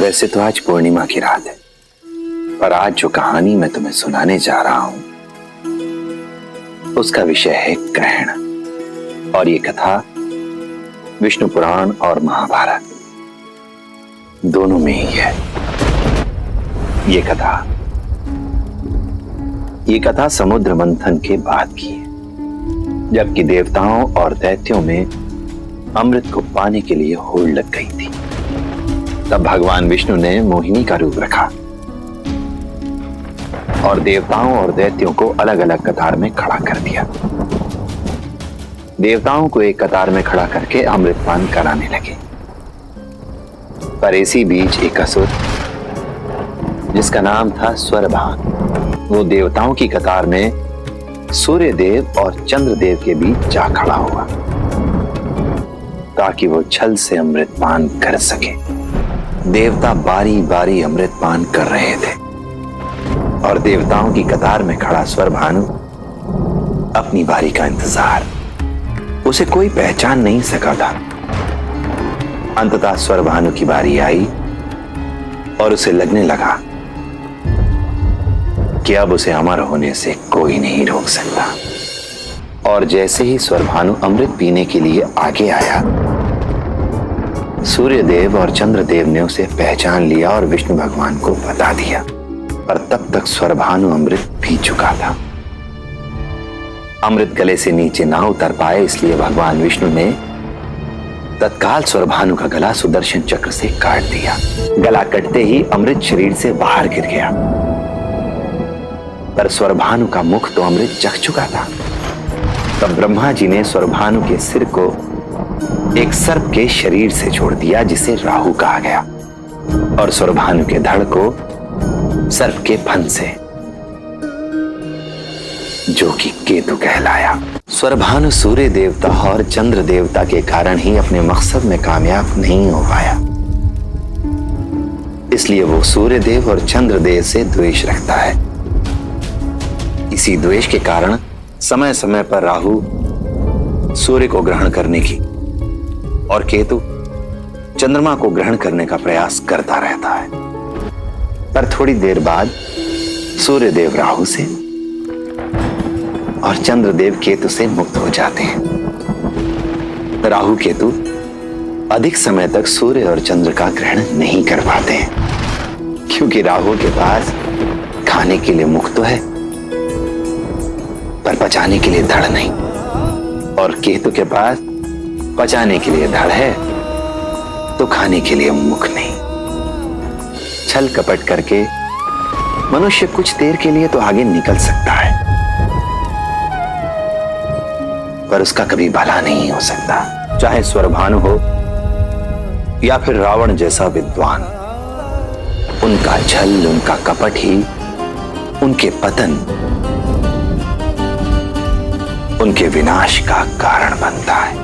वैसे तो आज पूर्णिमा की रात है, पर आज जो कहानी मैं तुम्हें सुनाने जा रहा हूं उसका विषय है ग्रहण। और ये कथा विष्णु पुराण और महाभारत दोनों में ही है। ये कथा समुद्र मंथन के बाद की है, जबकि देवताओं और दैत्यों में अमृत को पाने के लिए होड़ लग गई थी। तब भगवान विष्णु ने मोहिनी का रूप रखा और देवताओं और दैत्यों को अलग अलग कतार में खड़ा कर दिया। देवताओं को एक कतार में खड़ा करके अमृतपान कराने लगे, पर इसी बीच एक असुर जिसका नाम था स्वरभान, वो देवताओं की कतार में सूर्य देव और चंद्र देव के बीच जा खड़ा हुआ ताकि वो छल से अमृतपान कर सके। देवता बारी बारी अमृतपान कर रहे थे और देवताओं की कतार में खड़ा स्वरभानु अपनी बारी का इंतजार। उसे कोई पहचान नहीं सका था। अंततः स्वरभानु की बारी आई और उसे लगने लगा कि अब उसे अमर होने से कोई नहीं रोक सकता। और जैसे ही स्वरभानु अमृत पीने के लिए आगे आया, सूर्यदेव और चंद्रदेव ने उसे पहचान लिया और विष्णु भगवान को बता दिया। पर तब तक स्वरभानु अमृत पी चुका था। अमृत गले से नीचे ना उतर पाए, इसलिए भगवान विष्णु ने तत्काल स्वरभानु का गला सुदर्शन चक्र से काट दिया। गला कटते ही अमृत शरीर से बाहर गिर गया, पर स्वरभानु का मुख तो अमृत चख चुका था। तब ब्रह्मा जी ने स्वरभानु के सिर को एक सर्प के शरीर से जोड़ दिया, जिसे राहु कहा गया, और स्वरभानु के धड़ को सर्प के फन से, जो कि केतु कहलाया। स्वरभानु सूर्य देवता और चंद्र देवता के कारण ही अपने मकसद में कामयाब नहीं हो पाया, इसलिए वो सूर्य देव और चंद्र देव से द्वेष रखता है। इसी द्वेष के कारण समय समय पर राहु सूर्य को ग्रहण करने की और केतु चंद्रमा को ग्रहण करने का प्रयास करता रहता है। पर थोड़ी देर बाद सूर्यदेव राहु से और चंद्रदेव केतु से मुक्त हो जाते हैं। राहु केतु अधिक समय तक सूर्य और चंद्र का ग्रहण नहीं कर पाते हैं, क्योंकि राहु के पास खाने के लिए मुख तो है, पर पचाने के लिए धड़ नहीं, और केतु के पास पचाने के लिए धड़ है तो खाने के लिए मुख नहीं। छल कपट करके मनुष्य कुछ देर के लिए तो आगे निकल सकता है, पर उसका कभी भला नहीं हो सकता। चाहे स्वरभानु हो या फिर रावण जैसा विद्वान, उनका छल, उनका कपट ही उनके पतन, उनके विनाश का कारण बनता है।